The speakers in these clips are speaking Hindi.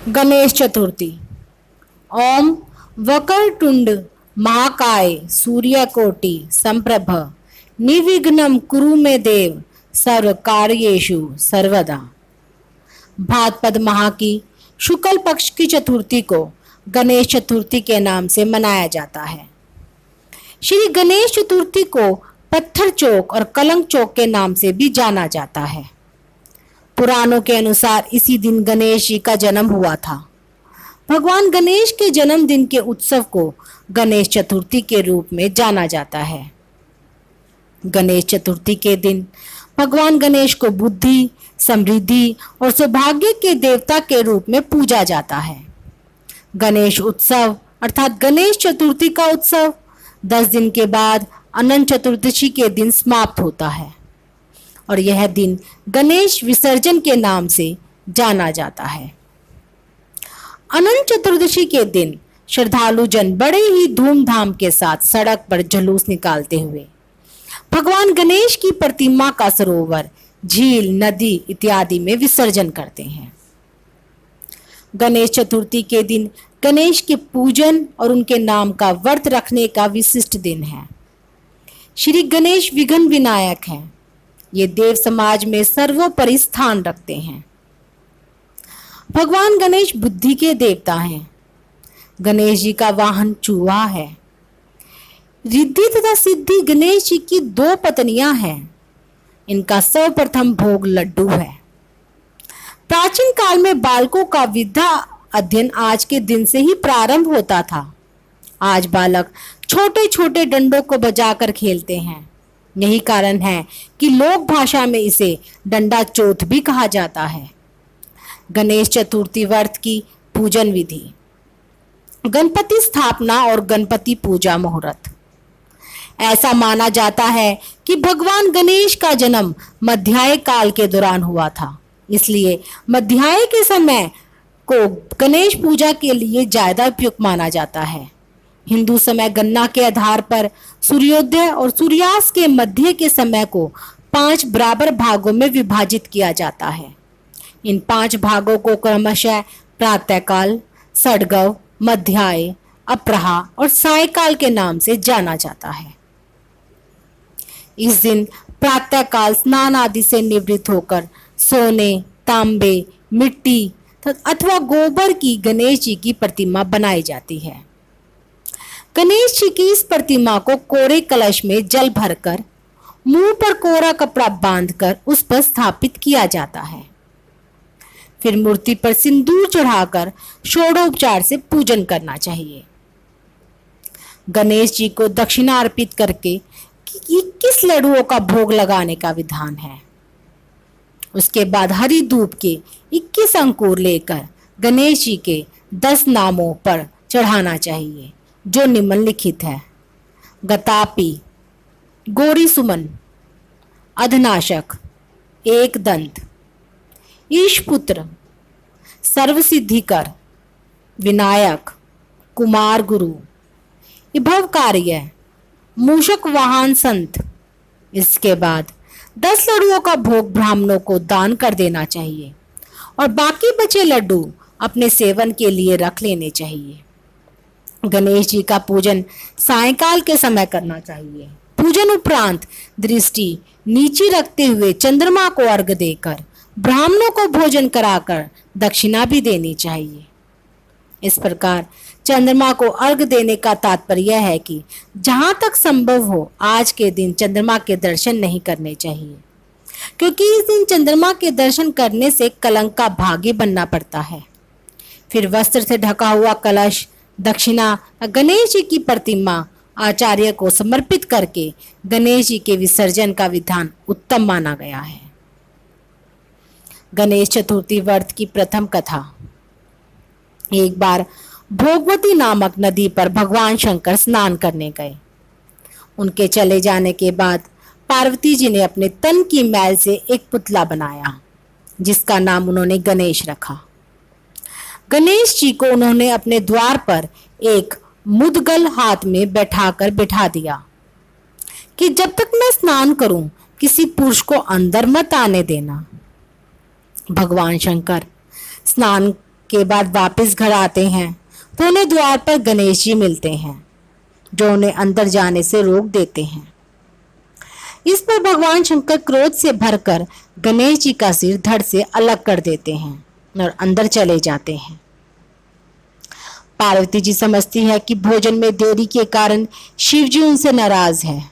गणेश चतुर्थी। ओम वक्रतुंड महाकाय सूर्यकोटि संप्रभ निर्विघ्नं कुरु मे देव सर्व कार्येषु सर्वदा। भाद्रपद माह की शुक्ल पक्ष की चतुर्थी को गणेश चतुर्थी के नाम से मनाया जाता है। श्री गणेश चतुर्थी को पत्थर चौक और कलंक चौक के नाम से भी जाना जाता है। पुराणों के अनुसार इसी दिन गणेश जी का जन्म हुआ था। भगवान गणेश के जन्मदिन के उत्सव को गणेश चतुर्थी के रूप में जाना जाता है। गणेश चतुर्थी के दिन भगवान गणेश को बुद्धि, समृद्धि और सौभाग्य के देवता के रूप में पूजा जाता है। गणेश उत्सव अर्थात गणेश चतुर्थी का उत्सव 10 दिन के बाद अनंत चतुर्दशी के दिन समाप्त होता है और यह दिन गणेश विसर्जन के नाम से जाना जाता है। अनंत चतुर्दशी के दिन श्रद्धालु जन बड़े ही धूमधाम के साथ सड़क पर जुलूस निकालते हुए भगवान गणेश की प्रतिमा का सरोवर, झील, नदी इत्यादि में विसर्जन करते हैं। गणेश चतुर्थी के दिन गणेश के पूजन और उनके नाम का व्रत रखने का विशिष्ट दिन है। श्री गणेश विघ्न विनायक हैं। ये देव समाज में सर्वोपरि स्थान रखते हैं। भगवान गणेश बुद्धि के देवता हैं। गणेश जी का वाहन चूहा है। रिद्धि तथा सिद्धि गणेश जी की 2 पत्नियां हैं। इनका सर्वप्रथम भोग लड्डू है। प्राचीन काल में बालकों का विद्या अध्ययन आज के दिन से ही प्रारंभ होता था। आज बालक छोटे छोटे डंडों को बजाकर खेलते हैं। यही कारण है कि लोक भाषा में इसे डंडा चोथ भी कहा जाता है। गणेश चतुर्थी व्रत की पूजन विधि, गणपति स्थापना और गणपति पूजा मुहूर्त। ऐसा माना जाता है कि भगवान गणेश का जन्म मध्याह्न काल के दौरान हुआ था, इसलिए मध्याह्न के समय को गणेश पूजा के लिए ज्यादा उपयुक्त माना जाता है। हिंदू समय गणना के आधार पर सूर्योदय और सूर्यास्त के मध्य के समय को 5 बराबर भागों में विभाजित किया जाता है। इन 5 भागों को क्रमशः प्रातःकाल, सड़गव, मध्याह्न, अपराह्न और सायंकाल के नाम से जाना जाता है। इस दिन प्रातःकाल स्नान आदि से निवृत्त होकर सोने, तांबे, मिट्टी अथवा गोबर की गणेश जी की प्रतिमा बनाई जाती है। गणेश जी की इस प्रतिमा को कोरे कलश में जल भरकर मुंह पर कोरा कपड़ा बांधकर उस पर स्थापित किया जाता है। फिर मूर्ति पर सिंदूर चढ़ाकर षोडोपचार से पूजन करना चाहिए। गणेश जी को दक्षिणा अर्पित करके 21 लड्डुओं का भोग लगाने का विधान है। उसके बाद हरी धूप के 21 अंकुर लेकर गणेश जी के 10 नामों पर चढ़ाना चाहिए, जो निम्नलिखित है: गतापि, गौरी सुमन, अधनाशक, एक दंत, ईशपुत्र, सर्वसिद्धिकर, विनायक, कुमार गुरु, विभव कार्य, मूषक वाहन संत। इसके बाद 10 लड्डुओं का भोग ब्राह्मणों को दान कर देना चाहिए और बाकी बचे लड्डू अपने सेवन के लिए रख लेने चाहिए। गणेश जी का पूजन सायंकाल के समय करना चाहिए। पूजन उपरांत दृष्टि नीचे रखते हुए चंद्रमा को अर्घ्य देकर ब्राह्मणों को भोजन कराकर दक्षिणा भी देनी चाहिए। इस प्रकार चंद्रमा को अर्घ्य देने का तात्पर्य है कि जहां तक संभव हो आज के दिन चंद्रमा के दर्शन नहीं करने चाहिए, क्योंकि इस दिन चंद्रमा के दर्शन करने से कलंक का भागी बनना पड़ता है। फिर वस्त्र से ढका हुआ कलश, दक्षिणा, गणेश जी की प्रतिमा आचार्य को समर्पित करके गणेश जी के विसर्जन का विधान उत्तम माना गया है। गणेश चतुर्थी व्रत की प्रथम कथा। एक बार भोगवती नामक नदी पर भगवान शंकर स्नान करने गए। उनके चले जाने के बाद पार्वती जी ने अपने तन की मैल से एक पुतला बनाया, जिसका नाम उन्होंने गणेश रखा। गणेश जी को उन्होंने अपने द्वार पर एक मुद्गल हाथ में बैठा दिया कि जब तक मैं स्नान करूं किसी पुरुष को अंदर मत आने देना। भगवान शंकर स्नान के बाद वापस घर आते हैं तो उन्हें द्वार पर गणेश जी मिलते हैं, जो उन्हें अंदर जाने से रोक देते हैं। इस पर भगवान शंकर क्रोध से भरकर गणेश जी का सिर धड़ से अलग कर देते हैं और अंदर चले जाते हैं। पार्वती जी समझती है कि भोजन में देरी के कारण शिव जी उनसे नाराज हैं।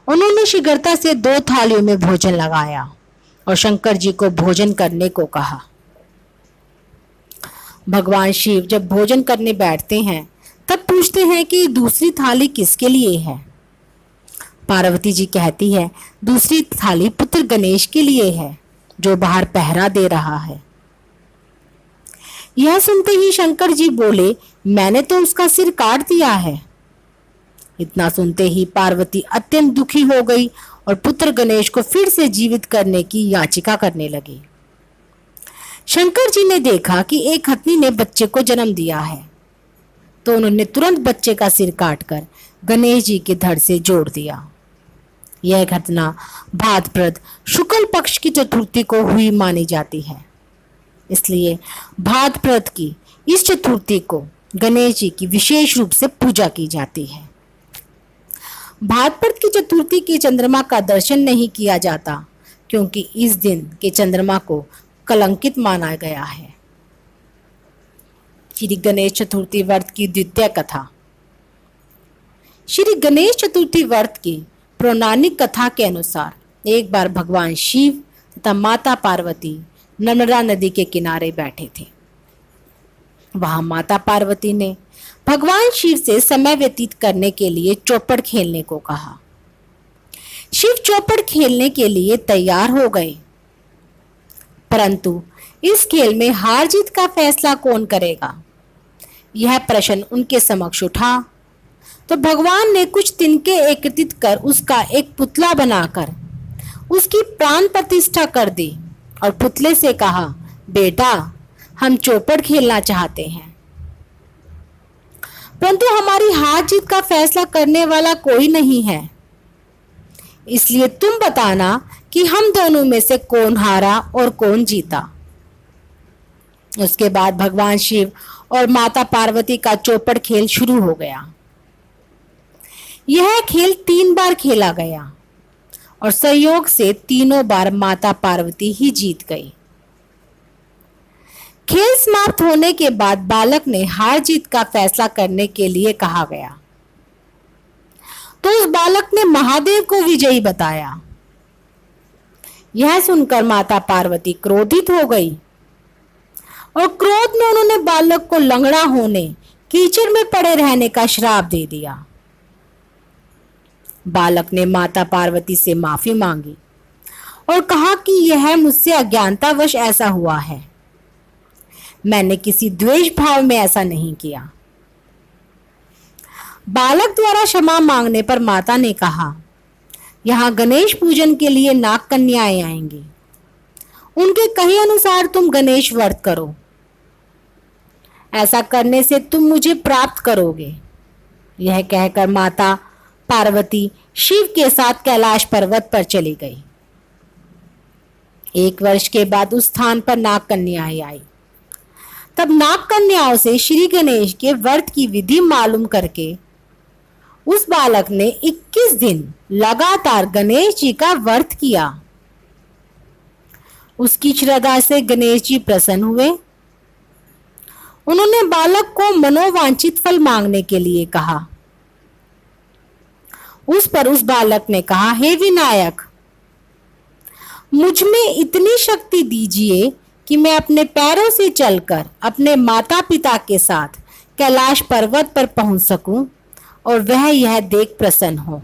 उन्होंने शीघ्रता से 2 थालियों में भोजन लगाया और शंकर जी को भोजन करने को कहा। भगवान शिव जब भोजन करने बैठते हैं तब पूछते हैं कि दूसरी थाली किसके लिए है। पार्वती जी कहती है, दूसरी थाली पुत्र गणेश के लिए है, जो बाहर पहरा दे रहा है। यह सुनते ही शंकर जी बोले, मैंने तो उसका सिर काट दिया है। इतना सुनते ही पार्वती अत्यंत दुखी हो गई और पुत्र गणेश को फिर से जीवित करने की याचिका करने लगी। शंकर जी ने देखा कि एक हथनी ने बच्चे को जन्म दिया है, तो उन्होंने तुरंत बच्चे का सिर काटकर गणेश जी के धड़ से जोड़ दिया। यह घटना भाद्रपद शुक्ल पक्ष की चतुर्थी को हुई मानी जाती है, इसलिए भाद्रपद की इस चतुर्थी को गणेश जी की विशेष रूप से पूजा की जाती है। भाद्रपद की चतुर्थी के चंद्रमा का दर्शन नहीं किया जाता, क्योंकि इस दिन के चंद्रमा को कलंकित माना गया है। श्री गणेश चतुर्थी व्रत की द्वितीय कथा। श्री गणेश चतुर्थी व्रत की पौराणिक कथा के अनुसार एक बार भगवान शिव तथा माता पार्वती नर्मदा नदी के किनारे बैठे थे। वहां माता पार्वती ने भगवान शिव से समय व्यतीत करने के लिए चौपड़ खेलने को कहा। शिव चौपड़ खेलने के लिए तैयार हो गए, परंतु इस खेल में हार जीत का फैसला कौन करेगा, यह प्रश्न उनके समक्ष उठा। तो भगवान ने कुछ तिनके एकत्रित कर उसका एक पुतला बनाकर उसकी प्राण प्रतिष्ठा कर दी और पुतले से कहा, बेटा हम चौपड़ खेलना चाहते हैं, परंतु हमारी हार जीत का फैसला करने वाला कोई नहीं है, इसलिए तुम बताना कि हम दोनों में से कौन हारा और कौन जीता। उसके बाद भगवान शिव और माता पार्वती का चौपड़ खेल शुरू हो गया। यह खेल 3 बार खेला गया और संयोग से तीनों बार माता पार्वती ही जीत गई। खेल समाप्त होने के बाद बालक ने हार जीत का फैसला करने के लिए कहा गया, तो उस बालक ने महादेव को विजयी बताया। यह सुनकर माता पार्वती क्रोधित हो गई और क्रोध में उन्होंने बालक को लंगड़ा होने, कीचड़ में पड़े रहने का श्राप दे दिया। बालक ने माता पार्वती से माफी मांगी और कहा कि यह मुझसे अज्ञानतावश ऐसा हुआ है, मैंने किसी द्वेष भाव में ऐसा नहीं किया। बालक द्वारा क्षमा मांगने पर माता ने कहा, यहाँ गणेश पूजन के लिए नाग कन्याएं आएंगी, उनके कहे अनुसार तुम गणेश व्रत करो, ऐसा करने से तुम मुझे प्राप्त करोगे। यह कहकर माता पार्वती शिव के साथ कैलाश पर्वत पर चली गई। 1 वर्ष के बाद उस स्थान पर नाग कन्याएं आई। तब नाग कन्याओं से श्री गणेश के व्रत की विधि मालूम करके उस बालक ने 21 दिन लगातार गणेश जी का व्रत किया। उसकी श्रद्धा से गणेश जी प्रसन्न हुए। उन्होंने बालक को मनोवांछित फल मांगने के लिए कहा। उस पर उस बालक ने कहा, हे विनायक, मुझ में इतनी शक्ति दीजिए कि मैं अपने पैरों से चलकर अपने माता पिता के साथ कैलाश पर्वत पर पहुंच सकूं और वह यह देख प्रसन्न हो।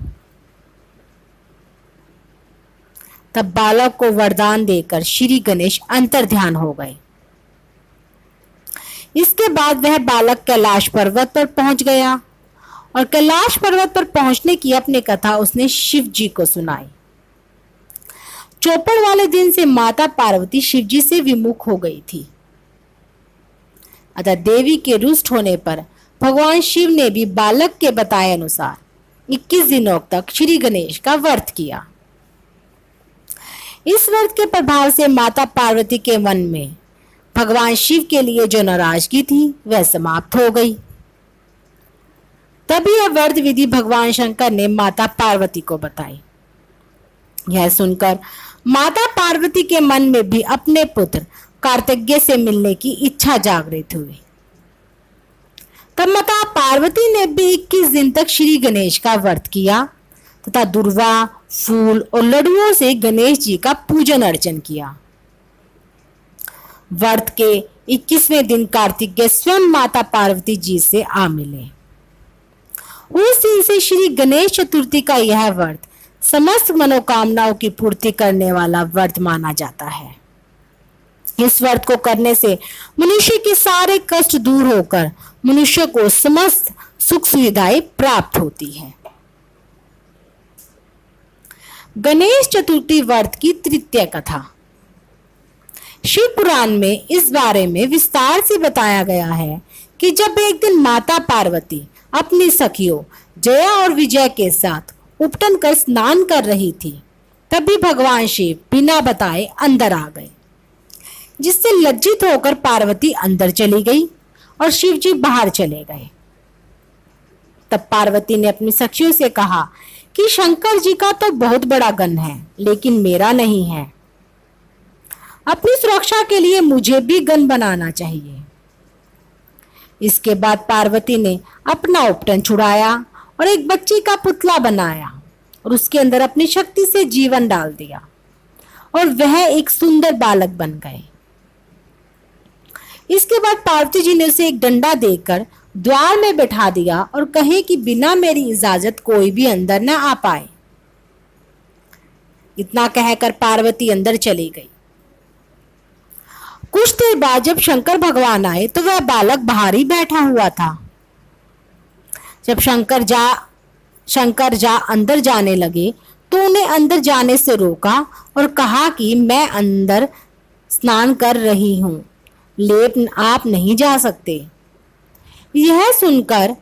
तब बालक को वरदान देकर श्री गणेश अंतर्ध्यान हो गए। इसके बाद वह बालक कैलाश पर्वत पर पहुंच गया और कैलाश पर्वत पर पहुंचने की अपनी कथा उसने शिव जी को सुनाई। चौपड़ वाले दिन से माता पार्वती शिव जी से विमुख हो गई थी, अतः देवी के रुष्ट होने पर भगवान शिव ने भी बालक के बताए अनुसार 21 दिनों तक श्री गणेश का व्रत किया। इस व्रत के प्रभाव से माता पार्वती के मन में भगवान शिव के लिए जो नाराजगी थी वह समाप्त हो गई। तभी यह व्रत विधि भगवान शंकर ने माता पार्वती को बताई। यह सुनकर माता पार्वती के मन में भी अपने पुत्र कार्तिकेय से मिलने की इच्छा जागृत हुई। तब माता पार्वती ने भी 21 दिन तक श्री गणेश का व्रत किया तथा दुर्वा, फूल और लड्डुओं से गणेश जी का पूजन अर्चन किया। व्रत के 21वें दिन कार्तिकेय स्वयं माता पार्वती जी से आ मिले। उस दिन से श्री गणेश चतुर्थी का यह व्रत समस्त मनोकामनाओं की पूर्ति करने वाला व्रत माना जाता है। इस व्रत को करने से मनुष्य के सारे कष्ट दूर होकर मनुष्य को समस्त सुख सुविधाएं प्राप्त होती है। गणेश चतुर्थी व्रत की तृतीय कथा। शिव पुराण में इस बारे में विस्तार से बताया गया है कि जब एक दिन माता पार्वती अपनी सखियों जया और विजय के साथ उपटन कर स्नान कर रही थी, तभी भगवान शिव बिना बताए अंदर आ गए, जिससे लज्जित होकर पार्वती अंदर चली गई और शिव जी बाहर चले गए। तब पार्वती ने अपनी सखियों से कहा कि शंकर जी का तो बहुत बड़ा गण है, लेकिन मेरा नहीं है। अपनी सुरक्षा के लिए मुझे भी गण बनाना चाहिए। इसके बाद पार्वती ने अपना उपटन छुड़ाया और एक बच्ची का पुतला बनाया और उसके अंदर अपनी शक्ति से जीवन डाल दिया और वह एक सुंदर बालक बन गए। इसके बाद पार्वती जी ने उसे एक डंडा देकर द्वार में बैठा दिया और कहे कि बिना मेरी इजाजत कोई भी अंदर न आ पाए। इतना कहकर पार्वती अंदर चली गई। कुछ देर बाद जब शंकर भगवान आए तो वह बालक बाहर ही बैठा हुआ था। जब शंकर अंदर जाने लगे तो उन्हें अंदर जाने से रोका और कहा कि मैं अंदर स्नान कर रही हूं, लेकिन आप नहीं जा सकते। यह सुनकर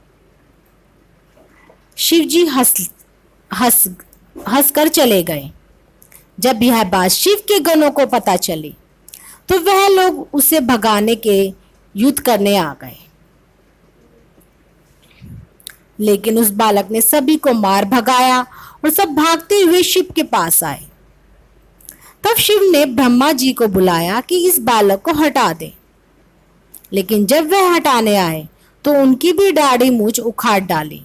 शिवजी हंसकर चले गए। जब यह बात शिव के गणों को पता चली तो वह लोग उसे भगाने के युद्ध करने आ गए, लेकिन उस बालक ने सभी को मार भगाया और सब भागते हुए शिव के पास आए। तब शिव ने ब्रह्मा जी को बुलाया कि इस बालक को हटा दे, लेकिन जब वह हटाने आए तो उनकी भी दाढ़ी मूंछ उखाड़ डाली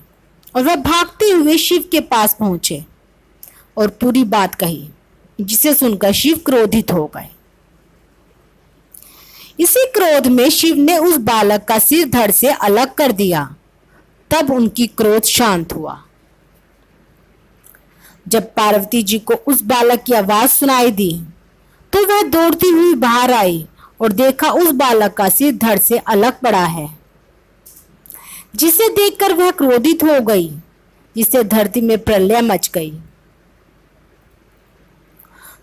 और वह भागते हुए शिव के पास पहुंचे और पूरी बात कही, जिसे सुनकर शिव क्रोधित हो गए। इसी क्रोध में शिव ने उस बालक का सिर धड़ से अलग कर दिया। तब उनकी क्रोध शांत हुआ। जब पार्वती जी को उस बालक की आवाज सुनाई दी तो वह दौड़ती हुई बाहर आई और देखा उस बालक का सिर धड़ से अलग पड़ा है, जिसे देखकर वह क्रोधित हो गई, जिससे धरती में प्रलय मच गई।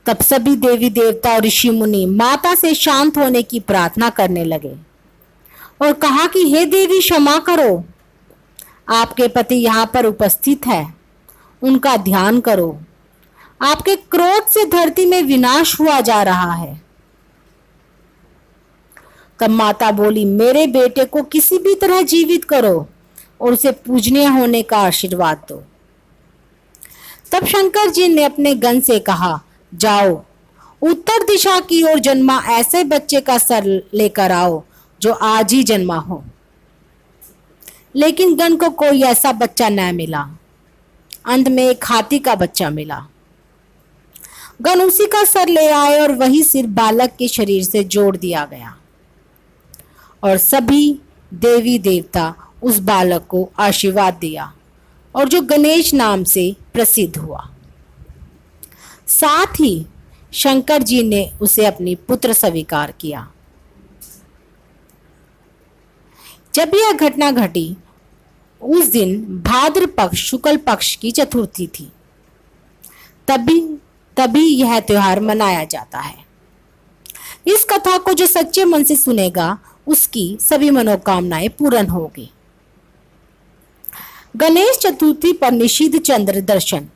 तब सभी देवी देवता और ऋषि मुनि माता से शांत होने की प्रार्थना करने लगे और कहा कि हे देवी क्षमा करो, आपके पति यहाँ पर उपस्थित है, उनका ध्यान करो। आपके क्रोध से धरती में विनाश हुआ जा रहा है। तब माता बोली, मेरे बेटे को किसी भी तरह जीवित करो और उसे पूजनीय होने का आशीर्वाद दो। तब शंकर जी ने अपने गण से कहा, जाओ उत्तर दिशा की ओर जन्मा ऐसे बच्चे का सर लेकर आओ जो आज ही जन्मा हो। लेकिन गण को कोई ऐसा बच्चा न मिला। अंत में एक हाथी का बच्चा मिला। गण उसी का सर ले आए और वही सिर बालक के शरीर से जोड़ दिया गया और सभी देवी देवता उस बालक को आशीर्वाद दिया और जो गणेश नाम से प्रसिद्ध हुआ। साथ ही शंकर जी ने उसे अपनी पुत्र स्वीकार किया। जब यह घटना घटी उस दिन भाद्र पक्ष शुक्ल पक्ष की चतुर्थी थी। तभी यह त्योहार मनाया जाता है। इस कथा को जो सच्चे मन से सुनेगा उसकी सभी मनोकामनाएं पूर्ण होगी। गणेश चतुर्थी पर निषिद्ध चंद्र दर्शन।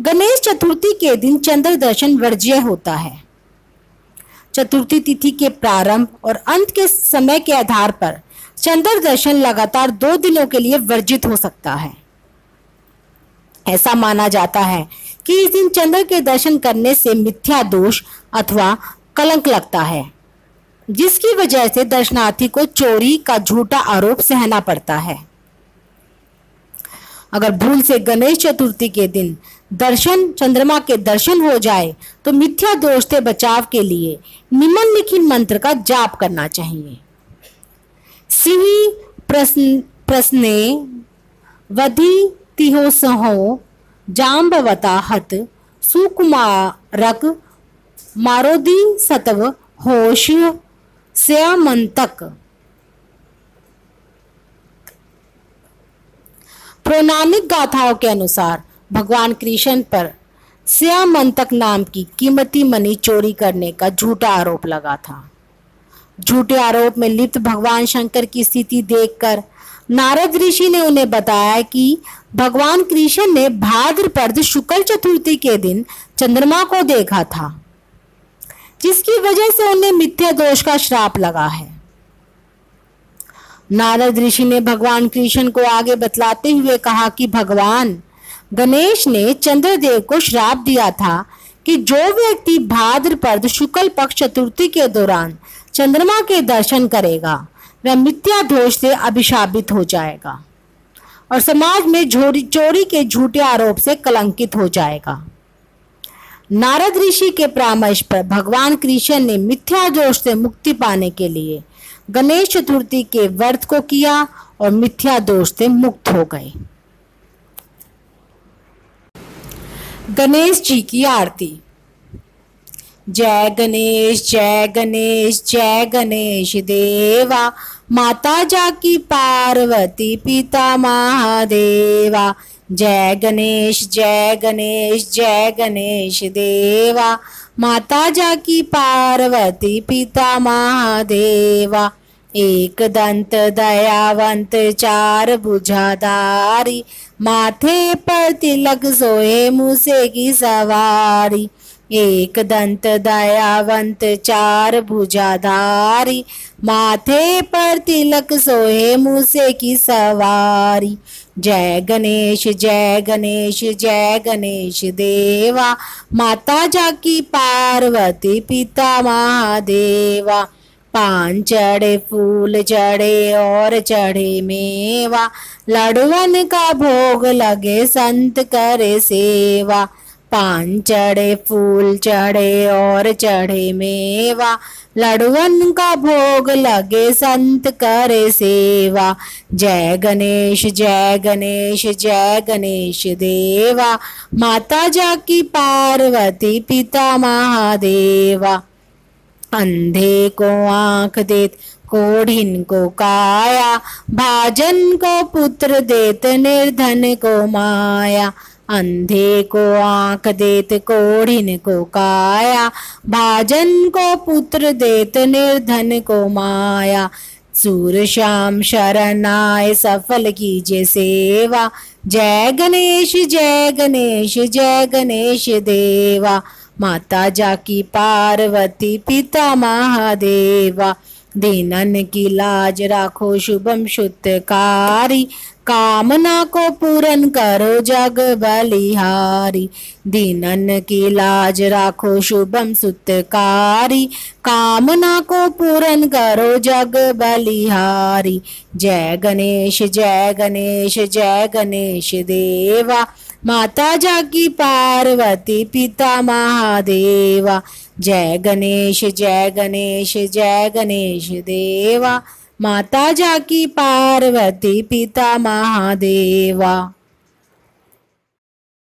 गणेश चतुर्थी के दिन चंद्र दर्शन वर्ज्य होता है। चतुर्थी तिथि के प्रारंभ और अंत के समय के आधार पर चंद्र दर्शन लगातार 2 दिनों के लिए वर्जित हो सकता है। ऐसा माना जाता है कि इस दिन चंद्र के दर्शन करने से मिथ्या दोष अथवा कलंक लगता है, जिसकी वजह से दर्शनार्थी को चोरी का झूठा आरोप सहना पड़ता है। अगर भूल से गणेश चतुर्थी के दिन चंद्रमा के दर्शन हो जाए तो मिथ्या दोष से बचाव के लिए निम्नलिखित मंत्र का जाप करना चाहिए। सिंही प्रश्ने वधि तिहो सहो जाम्बवता हत सुकुमारक मारोदी सतव होश स्यमंतक। पौराणिक गाथाओं के अनुसार भगवान कृष्ण पर स्यमंतक नाम की कीमती मणि चोरी करने का झूठा आरोप लगा था। झूठे आरोप में लिप्त भगवान शंकर की स्थिति देखकर नारद ऋषि ने उन्हें बताया कि भगवान कृष्ण ने भाद्रपद शुक्ल चतुर्थी के दिन चंद्रमा को देखा था, जिसकी वजह से उन्हें मिथ्या दोष का श्राप लगा है। नारद ऋषि ने भगवान कृष्ण को आगे बतलाते हुए कहा कि भगवान गणेश ने चंद्रदेव को श्राप दिया था कि जो व्यक्ति भाद्रपद शुक्ल पक्ष चतुर्थी के दौरान चंद्रमा के दर्शन करेगा वह मिथ्या दोष से अभिशापित हो जाएगा और समाज में चोरी के झूठे आरोप से कलंकित हो जाएगा। नारद ऋषि के परामर्श पर भगवान कृष्ण ने मिथ्या दोष से मुक्ति पाने के लिए गणेश चतुर्थी के व्रत को किया और मिथ्या दोष से मुक्त हो गए। गणेश जी की आरती। जय गणेश जय गणेश जय गणेश देवा, माता जाकी पार्वती पिता महादेवा। जय गणेश जय गणेश जय गणेश देवा, माता जाकी पार्वती पिता महादेवा। एक दंत दयावंत चार भुजाधारी, माथे पर तिलक सोए मूसे की सवारी। एक दंत दयावंत चार भुजाधारी, माथे पर तिलक सोए मूसे की सवारी। जय गणेश जय गणेश जय गणेश देवा, माता जाकी पार्वती पिता महादेवा। पान चढ़े फूल चढ़े और चढ़े मेवा, लडुअन का भोग लगे संत करे सेवा। पान चढ़े फूल चढ़े और चढ़े मेवा, लडुअन का भोग लगे संत करे सेवा। जय गणेश जय गणेश जय गणेश देवा, माता जाकी पार्वती पिता महादेवा। अंधे को आंख देत कोढ़िन को काया, भाजन को पुत्र देत निर्धन को माया। अंधे को आंख देत कोढ़िन को काया, भाजन को पुत्र देत निर्धन को माया। सूर श्याम शरण आए सफल कीजिए सेवा, जय गणेश जय गणेश जय गणेश देवा। माता जाकी पार्वती पिता महादेवा। दीनन की लाज राखो शुभम शुद्धकारी, कामना को पूरन करो जग बलिहारी। दीनन की लाज राखो शुभम सुतकारी, कामना को पूरन करो जग बलिहारी। जय गणेश जय गणेश जय गणेश देवा, माता जाकी पार्वती पिता महादेवा। जय गणेश जय गणेश जय गणेश देवा, माता जाकी पार्वती पिता महादेवा।